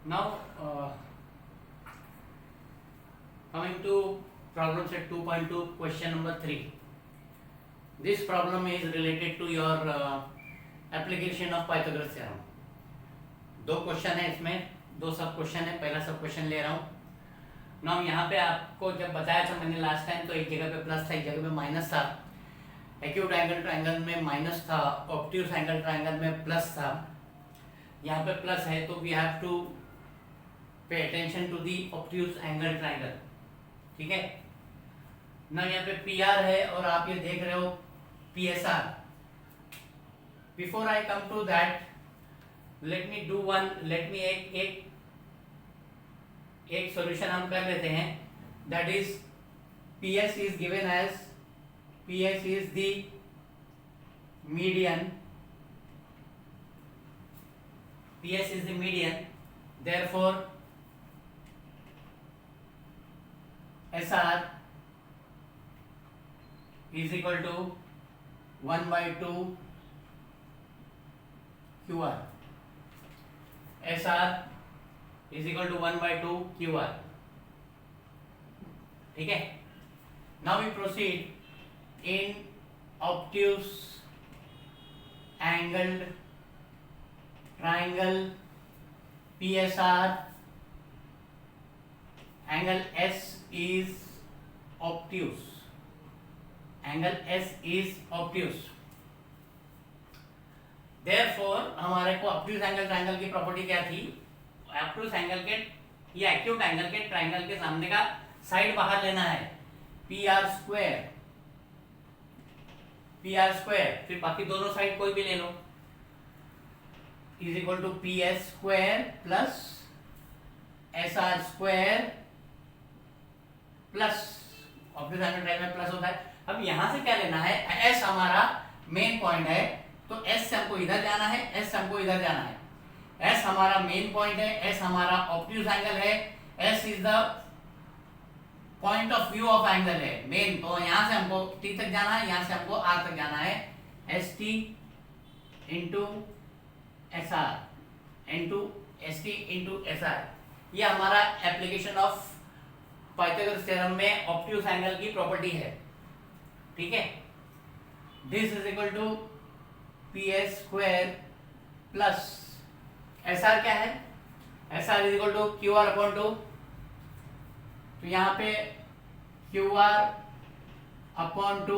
Now, coming to problem set 2.2, question number 3. This problem is related to your application of Pythagoras theorem. दो question है इसमें, दो सब question है. पहला सब क्वेश्चन ले रहा हूँ. नाउ यहाँ पे आपको जब बताया था मैंने लास्ट टाइम, तो एक जगह पे प्लस था, एक जगह पे माइनस था. एक्यूट एंगल ट्रायंगल में माइनस था, ऑब्ट्यूज एंगल ट्रायंगल में प्लस था. यहाँ पे प्लस है तो we have to pay attention to the obtuse angle triangle. ठीक है ना. यहाँ पे पी आर है और आप ये देख रहे हो P S R. Before I come to that, let me do one, let me एक सॉल्यूशन हम कर लेते हैं. That is P S is given as PS is the median. PS is the median. Therefore, SR is equal to 1 by 2 QR. SR is equal to 1 by 2 QR. ठीक है. Now we proceed. In obtuse angled triangle PSR, angle S is obtuse. Angle S is obtuse. Therefore हमारे को obtuse angle triangle की property क्या थी? obtuse angle के या acute angle के ट्राइंगल के सामने का साइड बाहर लेना है. PR square, P R square, फिर बाकी दोनों साइड कोई भी ले लो, is equal to P S square plus S R square plus obtuse angle triangle में प्लस होता है. अब यहां से क्या लेना है? एस हमारा मेन पॉइंट है, तो एस से हमको इधर जाना है, एस से हमको इधर जाना है. एस हमारा मेन पॉइंट है, एस हमारा ऑब्ट्यूज एंगल है, S is the point of view of angle है मेन. तो यहां से हमको टी तक जाना है, यहां से हमको आर तक जाना है. S T into S R into S T into S R. ये हमारा एप्लीकेशन ऑफ पाइथागोरस थ्योरम में ऑब्ट्यूज एंगल की प्रॉपर्टी है. ठीक है. This is equal to P S square plus S R क्या है? S R is equal to Q R upon two. तो यहाँ पे Q R upon two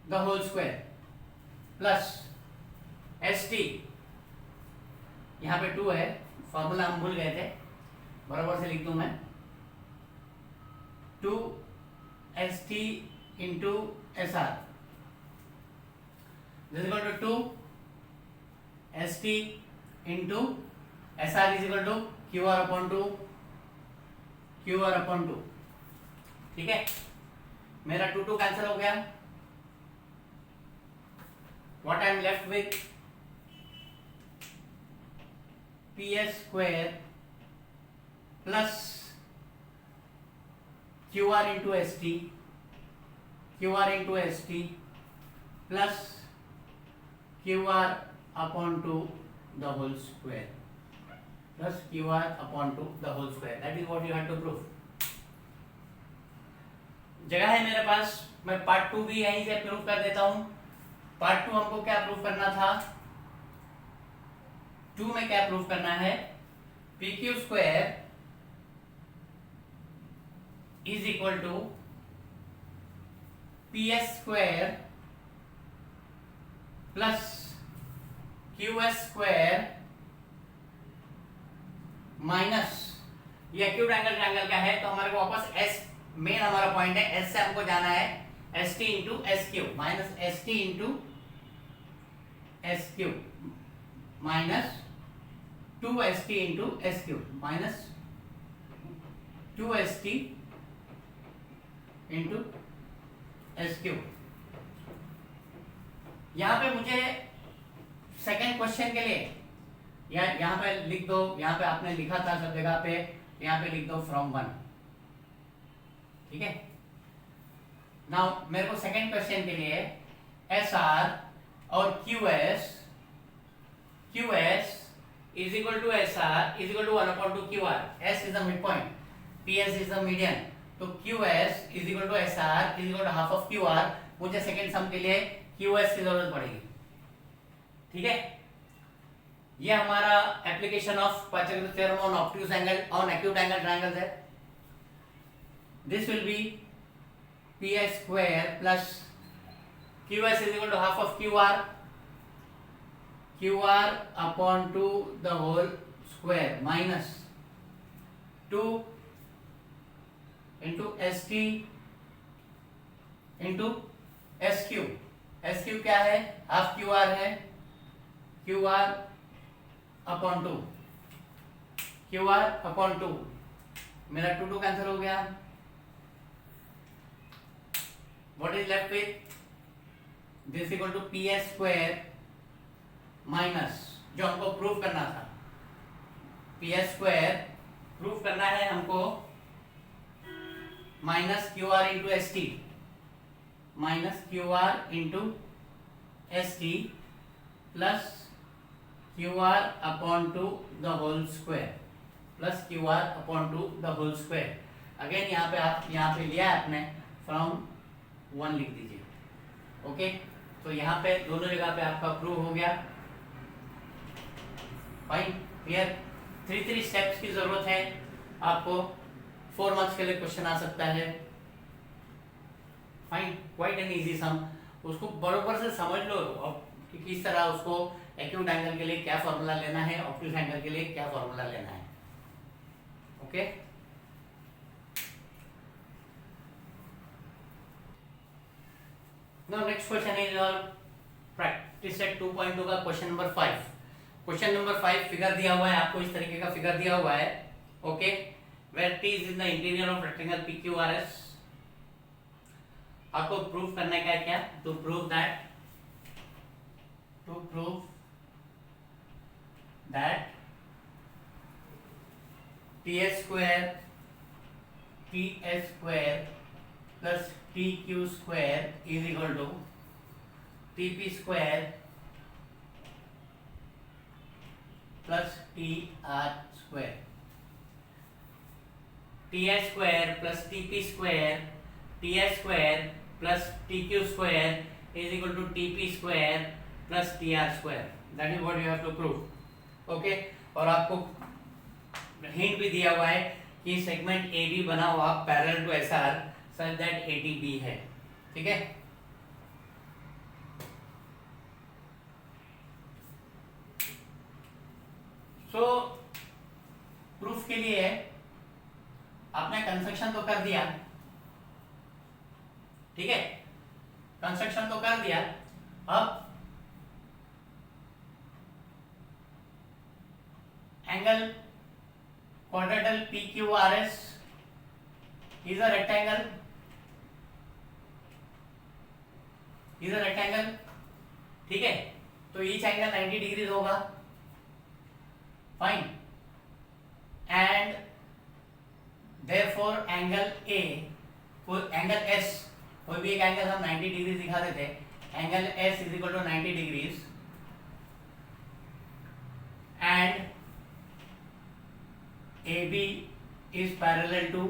the whole square plus S T, यहाँ पे 2 है, फॉर्मूला हम भूल गए थे, बराबर से लिख दूं मैं. 2 S T into S R is equal to 2 S T into S R is equal to Q R upon two Q R upon 2. ठीक है. मेरा 2 कैंसिल हो गया. What I am left with P S square plus Q R into S T, Q R into S T plus Q R upon two the whole square plus QR upon 2 the whole square. That is what you have to prove. जगह है मेरे पास, मैं part 2 भी यहीं से prove कर देता हूं. पार्ट 2 हमको क्या प्रूव करना था? 2 में क्या प्रूव करना है? P Q square is equal to P S square plus Q S square minus ये एक्यूट एंगल ट्रायंगल का है, तो हमारे को वापस एस मेन हमारा पॉइंट है, एस से हमको जाना है S T into S Q minus S T into S Q minus 2 S T into S Q minus 2 S T into S Q. यहां पे मुझे सेकेंड क्वेश्चन के लिए या यहाँ पे लिख दो, यहाँ पे आपने लिखा था सब जगह पे, यहाँ पे लिख दो फ्रॉम 1. ठीक है. नाउ मेरे को सेकेंड क्वेश्चन के लिए एस आर और Q S is equal to SR is equal to 1 upon 2 QR. S is the midpoint, PS is the median. तो QS is equal to SR is equal to half of QR. मुझे second sum के लिए QS की जरूरत पड़ेगी, ठीक है। ये हमारा application of Pythagoras theorem on obtuse angle on acute angle triangles है। This will be PS square plus QS is equal to half of QR upon 2 the whole square minus 2 into ST into SQ। SQ क्या है, half QR है, QR upon 2, QR upon 2, मेरा 2 cancel हो गया। What is left with this equal to PS square minus जो हमको proof करना था, PS स्क्वायर प्रूफ करना है हमको, minus QR into S T, minus QR into S T plus QR upon 2 the whole square, plus QR upon 2 the whole square. Again यहाँ पे आप यहाँ पे लिया है आपने, फ्रॉम 1 लिख दीजिए, ओके। तो यहाँ पे दोनों जगह पे आपका प्रूव हो गया, फाइन, क्लियर। 3 स्टेप्स की जरूरत है आपको, 4 मार्क्स के लिए क्वेश्चन आ सकता है, फाइन, क्वाइट एन इजी सम। उसको बरोबर से समझ लो कि किस तरह उसको एक्यूट एंगल के लिए क्या फॉर्मूला लेना है, ऑब्ट्यूज एंगल के लिए क्या फॉर्मूला लेना है, okay. Now next question is your practice set 2.2 का question number 5। Question number 5 figure दिया हुआ है आपको, इस तरीके का फिगर दिया हुआ है, okay. Where T is in the interior of rectangle PQRS। आपको प्रूफ करने का है क्या, to prove that TS square plus TQ square is equal to TP square plus TR square. TS square plus TP square, TS square plus TQ square is equal to TP square plus TR square. That is what you have to prove, okay. और आपको hint भी दिया हुआ है कि segment AB बना हुआ parallel to SR such that ATB है, ठीक है। सो प्रूफ के लिए आपने कंस्ट्रक्शन तो कर दिया, ठीक है, कंस्ट्रक्शन तो कर दिया। अब angle quadrilateral PQRS is a rectangle, ठीक है। तो ईच एंगल 90 डिग्री होगा, fine, and therefore angle A, angle S, कोई भी एक एंगल हम 90 डिग्री दिखा देते, angle S is equal to 90 degrees and AB is parallel to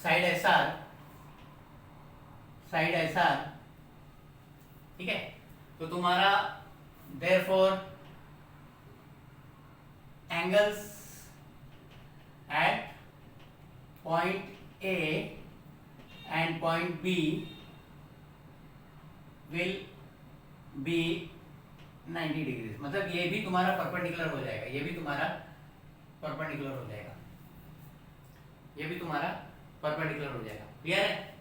side SR, ठीक है। तो तुम्हारा therefore angles at point A and point B will be 90 degree. मतलब ये भी तुम्हारा परपेंडिकुलर हो जाएगा, ये भी तुम्हारा परपेंडिकुलर हो जाएगा, ये भी तुम्हारा परपेंडिकुलर हो जाएगा, क्लियर है।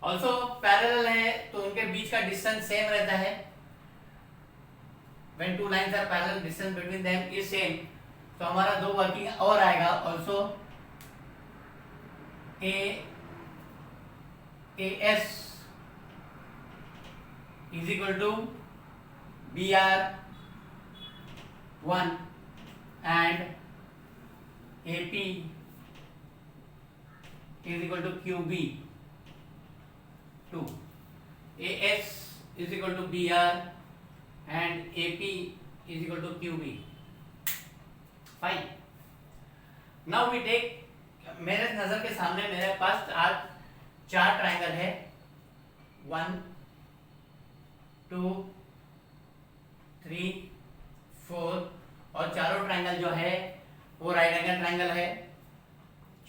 ऑल्सो पैरेलल है तो उनके बीच का डिस्टेंस सेम रहता है, when two lines are parallel distance between them is same. तो हमारा दो वर्किंग और आएगा, also AS is equal to BR1 and AP is equal to QB2। AS is equal to BR and AP is equal to Q B. Fine, now we take, मेरे नजर के सामने मेरे पास आज 4 ट्राइंगल है, 1 2 3 4, और चारों ट्राइंगल जो है वो राइट एंगल ट्राइंगल है।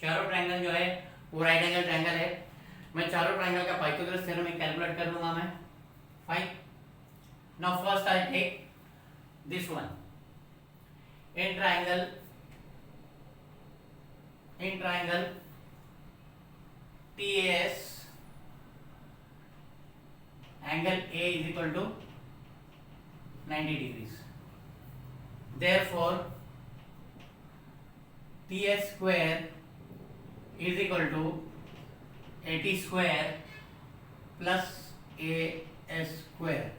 चारों ट्राइंगल जो है वो राइट एंगल ट्राइंगल है। मैं चारों ट्राइंगल का पाइथागोरस थ्योरम में कैलकुलेट कर लूंगा मैं। Fine, now first I take this one, in triangle TAS angle A is equal to 90 degrees. Therefore, TS square is equal to 80 square plus AS square.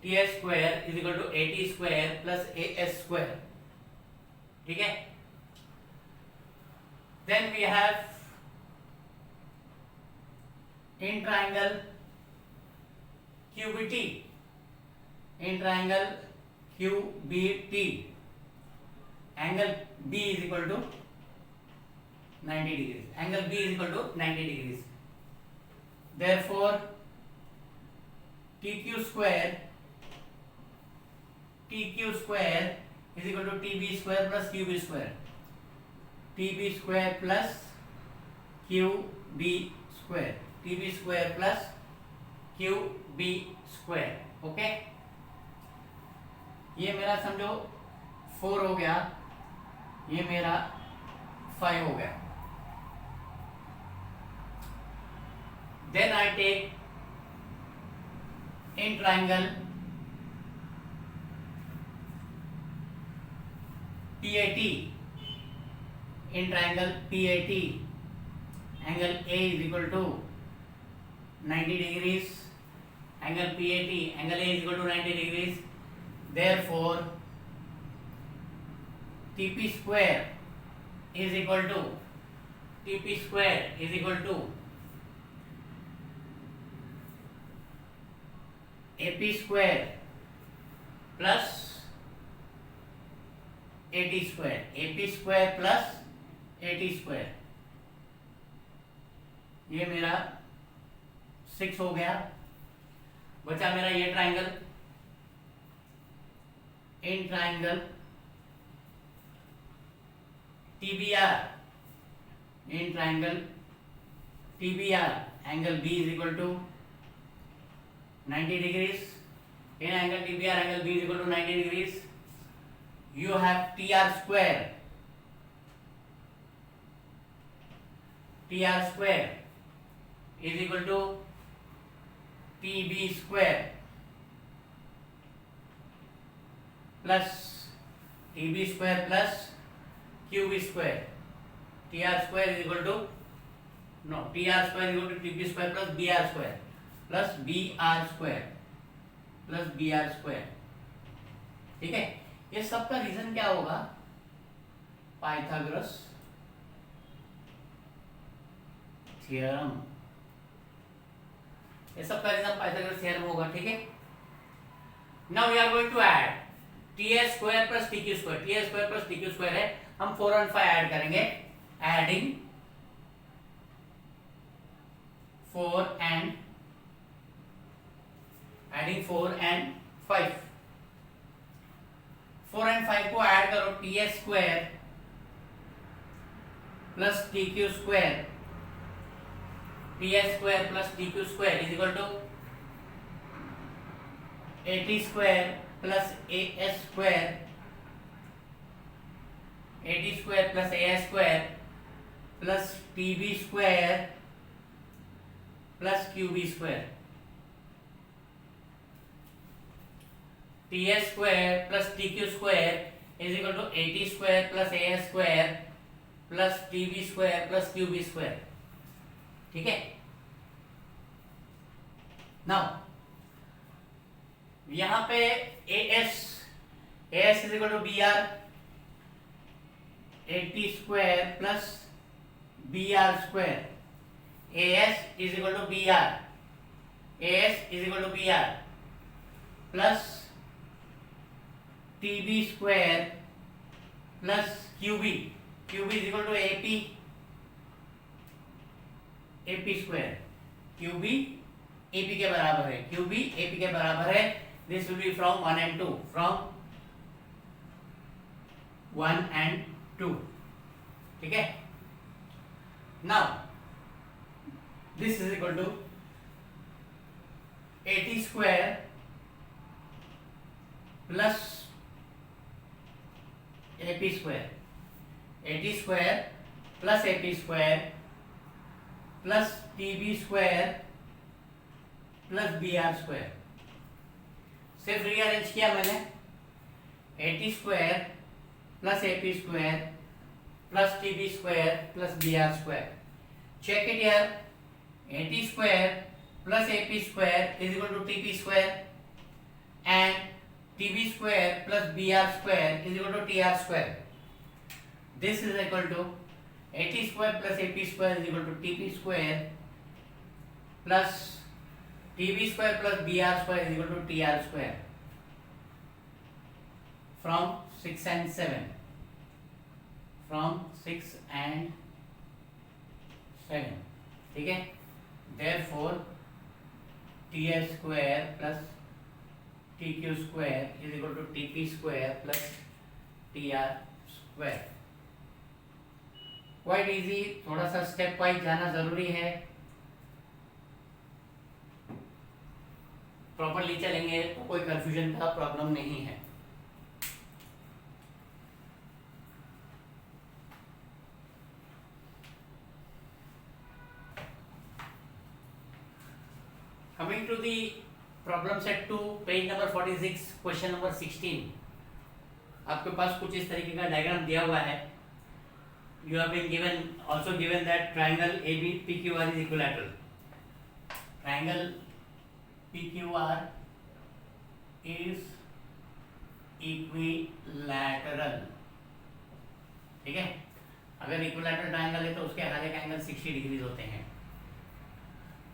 TS square is equal to 80 square plus AS square. ठीक है? Then we have in triangle QBT, in triangle QBT, angle B is equal to 90 degrees. Angle B is equal to 90 degrees. Therefore, TQ square is equal to TB square plus QB square. TB square plus QB square. TB square plus QB square. Okay, ये मेरा समझो 4 हो गया, ये मेरा 5 हो गया। Then I take in triangle PAT, in triangle PAT, angle A is equal to 90 degrees. Angle PAT, angle A is equal to 90 degrees. Therefore, TP square is equal to AP square plus AT square. AP square plus AT square. ये मेरा 6 हो गया। बचा मेरा ये triangle, in triangle TBR, in triangle TBR, angle B is equal to 90 degrees. In angle TBR, angle B is equal to 90 degrees. You have TR square. TR square is equal to TB square plus TB square plus QB square. TR square is equal to TR square is equal to TB square plus BR square plus BR square plus BR square. ठीक है, ये सब का reason क्या होगा? Pythagoras theorem. ये सब का रीजन पाइथागोरस थ्योरम होगा। ठीक है, now we are going to add TS square plus TQ square. TS square plus TQ square है, हम 4 और 5 ऐड करेंगे। Adding 4 and 5। 4 and 5 को ऐड करो, TS square plus TQ square, TS square plus TQ square is equal to AT square plus AS square, AT square plus AS square plus TB square plus QB square. TS square plus TQ square is equal to AT square plus AS square plus TB square plus QB square. ठीक है, now यहां पे AS is equal to BR, AT square plus BR square. AS is equal to BR, AS is equal to BR plus TB square plus QB, QB is equal to AP, AP square, QB AP के बराबर है, QB AP के बराबर है। This will be from 1 and 2, from 1 and 2, ठीक है। Now this is equal to 80 square plus AP square, 80 square plus AP square plus TB square plus B R square. सिर्फ rearrange किया मैंने, 80 square plus AP square plus TB square plus B R square. Check it here, 80 square plus AP square is equal to TP square and TB square plus B R square is equal to T R square. This is equal to 80 square plus AP square is equal to TP square plus TB square plus B R square is equal to T R square from 6 and 7, from 6 and 7, ठीक है। therefore T S square plus T Q square is equal to T P square plus T R square. Quite easy, थोड़ा सा step wise जाना जरूरी है, properly चलेंगे तो कोई कंफ्यूजन का प्रॉब्लम नहीं है। Coming to the problem set 2, page number 46, question number 16। आपके पास कुछ इस तरीके का डायग्राम दिया हुआ है। You have been given, also given that triangle AB PQR is equilateral. Triangle PQR is equilateral, ठीक है। अगर इक्विलैटरल ट्रायंगल है तो उसके हर एक एंगल 60 डिग्रीज होते हैं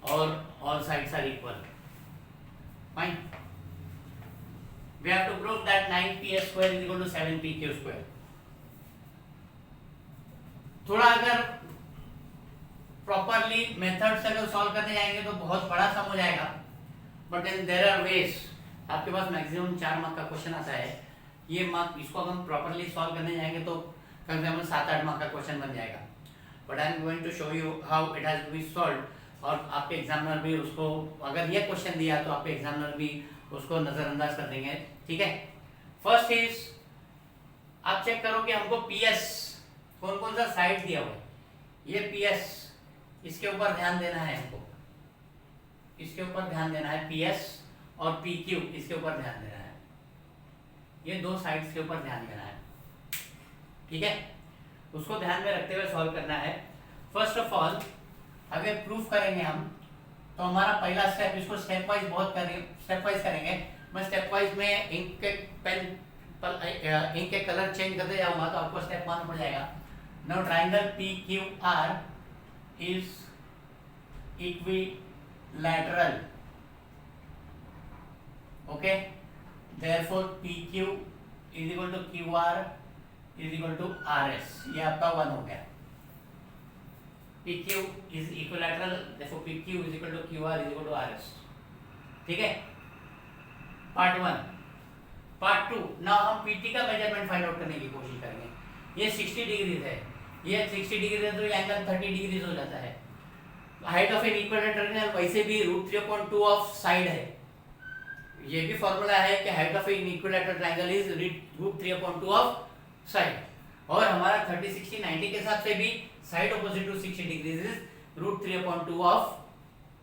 और all sides are equal. Fine, we have to prove that 9ps square is equal to 7pq square. थोड़ा अगर प्रॉपरली मेथड से अगर सॉल्व करने जाएंगे तो बहुत बड़ा सम हो जाएगा, but then there are ways. आपके पास मैक्सिमम 4 मार्क का क्वेश्चन आता है, ये मार्क इसको अगर हम प्रॉपरली सॉल्व करने जाएंगे तो कम से कम 7-8 मार्क का क्वेश्चन बन जाएगा। But I am going to show you how it has to be solve, और आपके एग्जामिनर भी उसको, अगर ये क्वेश्चन दिया तो आपके एग्जामिनर भी उसको नजरअंदाज कर देंगे, ठीक है। फर्स्ट इज, आप चेक करो कि हमको पीएस कौन कौन सा साइड दिया हुआ है। ये पीएस, इसके ऊपर ध्यान देना है हमको, इसके ऊपर ध्यान देना है, पीएस और पीक्यू इसके ऊपर ध्यान देना है, ये दो साइड्स के ऊपर ध्यान देना है, ठीक है। उसको ध्यान में रखते हुए सॉल्व करना है। फर्स्ट ऑफ ऑल अगर प्रूफ करेंगे हम तो हमारा पहला स्टेप, इसको स्टेप वाइज बहुत करेंगे, स्टेप वाइज करेंगे। मैं स्टेप वाइज में इंक के पेन इंक के कलर चेंज करते जाऊंगा तो आपको स्टेप मालूम पड़ जाएगा। Now triangle PQR is equilateral, okay. Therefore PQ is equal to QR is equal to RS, ये आपका 1 हो गया। PQ is equilateral, therefore PQ is equal to QR is equal to RS, ठीक है। पार्ट 1। पार्ट 2, नाउ हम PT का measurement find out करने की कोशिश करेंगे। ये 60 डिग्रीज है, ये 60 डिग्री है तो ये एंगल 30 डिग्रीज हो जाता है। Height of an equilateral triangle वैसे भी √3/2 ऑफ साइड है, ये भी फॉर्मूला है कि height of an equilateral triangle is √3/2 of side, और हमारा 30, 60, 90 के हिसाब से भी side opposite to 60 degrees is √3/2 of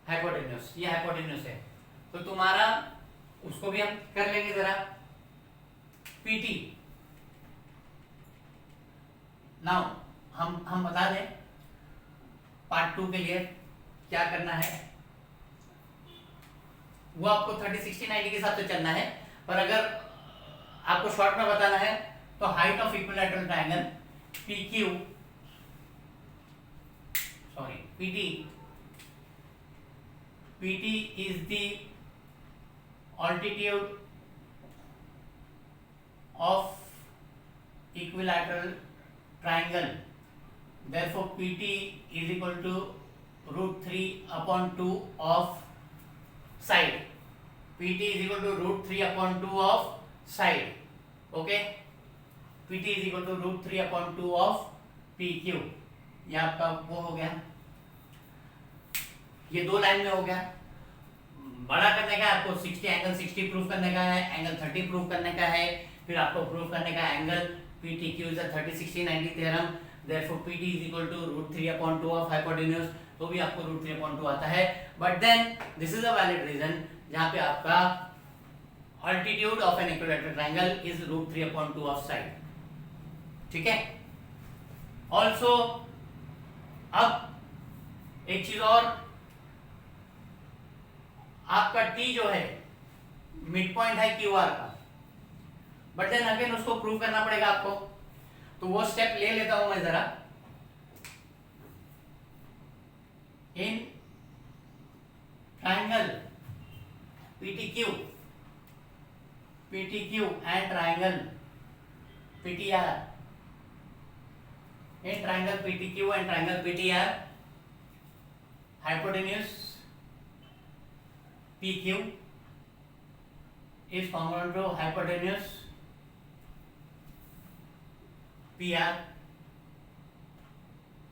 hypotenuse, ये हाइपोटेन्यूज है। तो तुम्हारा उसको भी हम कर लेंगे जरा। PT नाउ हम बता दें पार्ट 2 के लिए क्या करना है, वो आपको 30, 60, 90 के हिसाब से चलना है, पर अगर आपको शॉर्ट में बताना है तो height of equilateral triangle PT is the of equilateral triangle, therefore PT is equal to root 3 upon 2 of side. PT is equal to root 3 upon 2 of side. Okay, PT is equal to root 3 upon 2 of PQ. ये आपका वो हो गया, ये दो line में हो गया। बड़ा करने का है आपको 60 एंगल 60 प्रूफ करने का है, एंगल 30 प्रूफ करने का है, फिर आपको प्रूफ करने का angle PTQ is 30 60 90 theorem, therefore PT is equal to root 3 upon 2 of hypotenuse, तो भी आपको रूट 3 अपॉन 2 आता है। But then this is a valid reason जहां पे आपका altitude of an equilateral triangle is root 3 upon 2 of side. ठीक है। ऑल्सो अब एक चीज और, आपका T जो है मिड पॉइंट है QR का, बट देन अगेन उसको प्रूव करना पड़ेगा आपको, तो वो स्टेप ले लेता हूं मैं जरा। In triangle PTQ and triangle PTR, in triangle PTQ and triangle PTR, hypotenuse PQ is congruent to hypotenuse PR.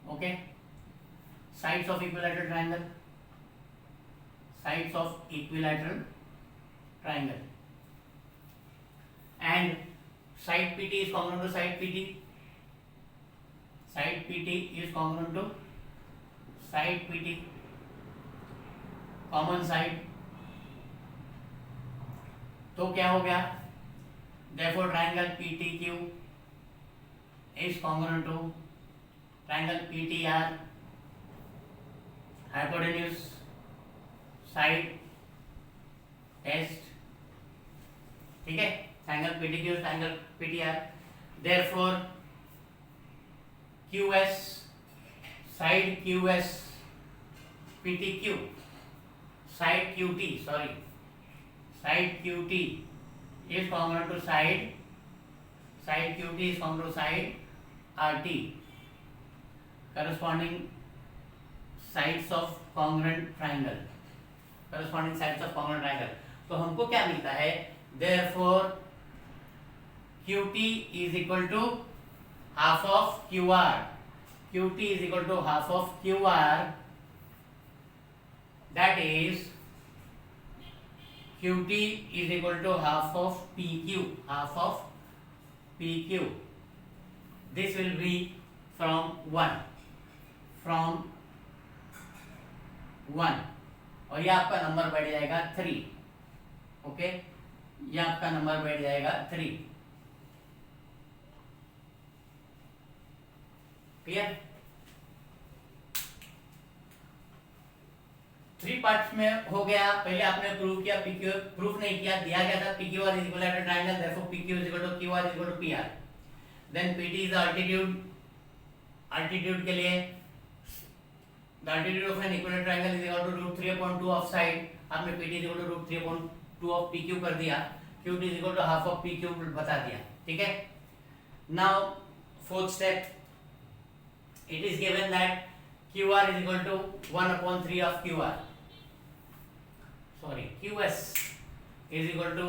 Okay, sides of equilateral triangle, sides of equilateral triangle, and side PT is congruent to side PT. Side PT is congruent to side PT, common side, तो क्या हो गया, therefore triangle PTQ is congruent to triangle PTR, hypotenuse side test। ठीक है, triangle PTQ triangle PTR, therefore QS side QS PTQ side QT side QT is congruent to side QT is congruent to side RT, corresponding sides of congruent triangle, तो हमको क्या मिलता है, therefore QT is equal to half of QR, QT is equal to half of QR, that is QT is equal to half of PQ, this will be from 1 और ये आपका number बैठ जाएगा 3। ओके, ये आपका नंबर बैठ जाएगा 3। Clear? 3 parts में हो गया। पहले आपने प्रूव किया, PQ प्रूफ नहीं किया, दिया गया था PQR is equilateral triangle, therefore PQ is equal to QR is equal to PR। then PT is altitude के लिए the altitude of an equilateral triangle is equal to root 3 upon 2 of side, आपने PT is equal to root 3 upon 2 of PQ कर दिया, QT is equal to half of PQ बता दिया। ठीक है। now fourth step, it is given that QR is equal to 1 upon 3 of QR, sorry, QS is equal to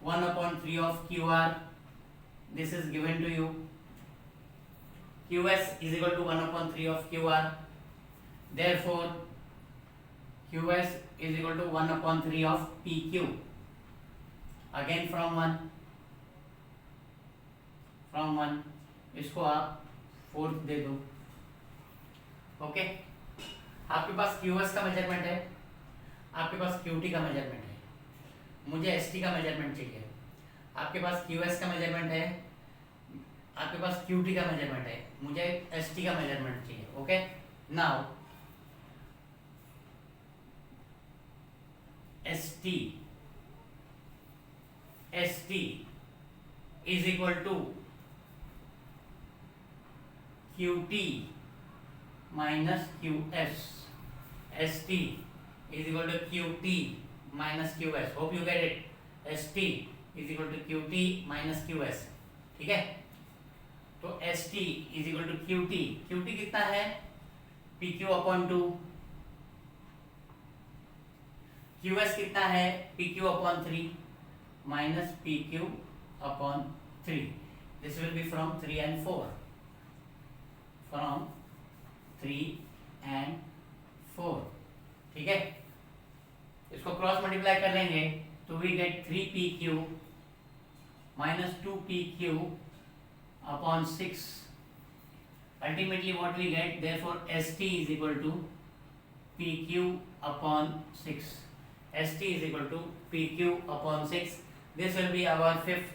1 upon 3 of QR, this is given to you, QS is equal to 1 upon 3 of QR, therefore QS is equal to 1 upon 3 of PQ, again from 1 इसको आप 4 दे दो। Okay, आपके पास QS का measurement है, आपके पास QT का measurement है, मुझे ST का मेजरमेंट चाहिए। आपके पास QS का मेजरमेंट है, आपके पास QT का मेजरमेंट है, मुझे ST का मेजरमेंट चाहिए। Okay, now ST is equal to QT minus QS, ST is equal to QT minus Q S, hope you get it, S T is equal to Q T minus Q S, ठीक है। तो S T is equal to Q T कितना है, P Q upon two, Q S कितना है, P Q upon three minus P Q upon three, this will be from 3 and 4, from 3 and 4, ठीक है। इसको क्रॉस मल्टीप्लाई कर लेंगे तो we get 3pq minus 2pq upon 6, ultimately what we get, therefore st is equal to pq upon 6, st is equal to pq upon 6, this will be our fifth,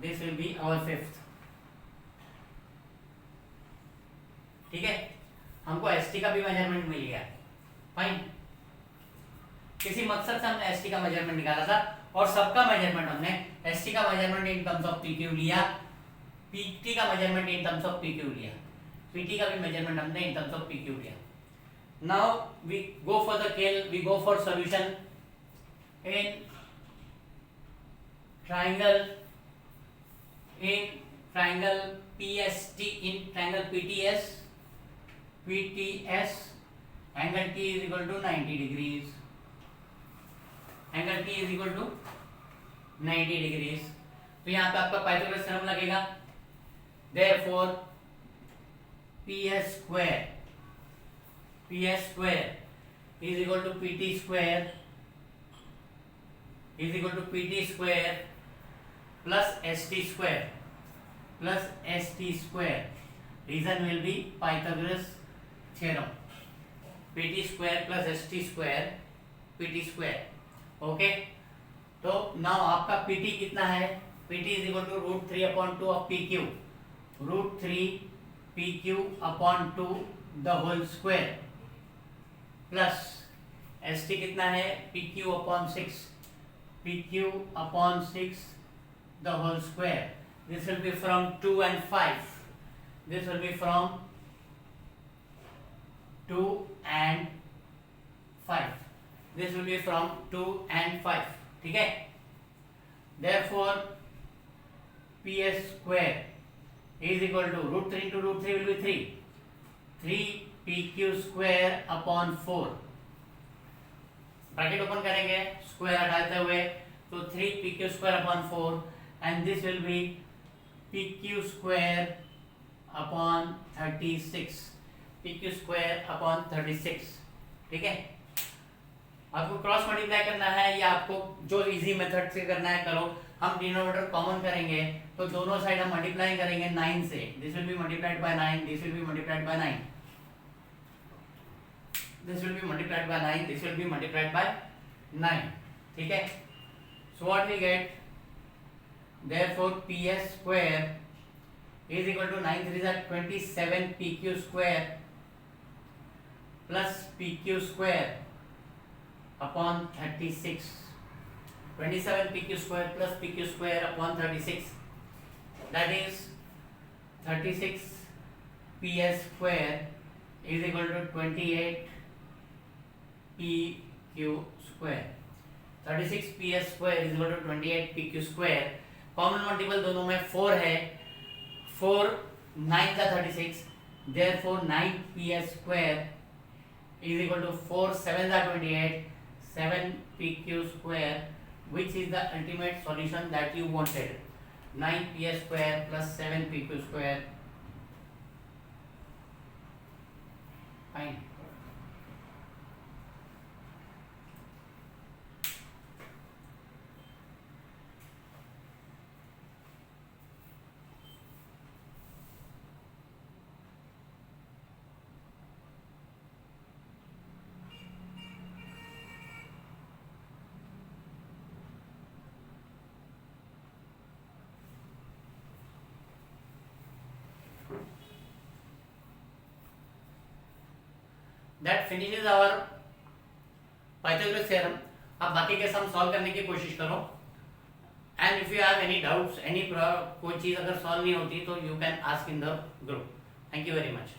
this will be our fifth, ठीक है। हमको st का भी measurement मिल गया, fine. किसी मकसद से हमने st का मेजरमेंट निकाला था और सबका मेजरमेंट हमने st का measurement in terms of pq लिया, pt का measurement in terms of pq लिया, pt का भी मेजरमेंट हमने इन टर्म्स ऑफ pq लिया। Now we go for the kale, we go for solution in triangle PST, in triangle PTS, angle T is equal to 90 degrees, angle T is equal to 90 degrees। तो यहाँ पे आपका Pythagoras theorem लगेगा, therefore PS square is equal to PT square plus ST square, reason will be Pythagoras theorem, PT square plus ST square, PT square, okay. तो now आपका PT कितना है, PT is equal to √3 upon 2 of PQ, √3 PQ upon 2 the whole square, plus ST कितना है, PQ upon 6, PQ upon 6 the whole square, this will be from 2 and 5, this will be from 2 and 5, this will be from 2 and 5, ठीक है। therefore PS square is equal to √3 into √3 will be 3 PQ square upon 4, bracket open करेंगे square हटाते हुए, तो 3 PQ square upon 4 and this will be PQ square upon 36, PQ square upon 36, ठीक है। आपको cross multiply करना है या आपको जो इजी मेथड से करना है करो, हम डिनोमिनेटर कॉमन करेंगे तो दोनों साइड हम मल्टीप्लाई करेंगे 9 से, this will be multiplied by 9, this will be multiplied by 9, this will be multiplied by 9, this will be multiplied by 9, ठीक है। So what we get, therefore PS square is equal to 9 3 is 27 PQ square plus PQ square upon 36, 27 PQ square plus PQ square upon 36, that is 36 PS square is equal to 28 PQ square, 36 PS square is equal to 28 PQ square, common multiple दोनों में 4 है, 4 9 का 36, therefore 9 PS square is equal to 4 7 का 28, 7 PQ square, which is the ultimate solution that you wanted, 9 PS square plus 7 PQ square, fine। That finishes our Pythagoras theorem। अब बाकी के sum solve करने की कोशिश करो, and if you have any doubts, कोई चीज अगर सॉल्व नहीं होती तो you can ask in the group. Thank you very much.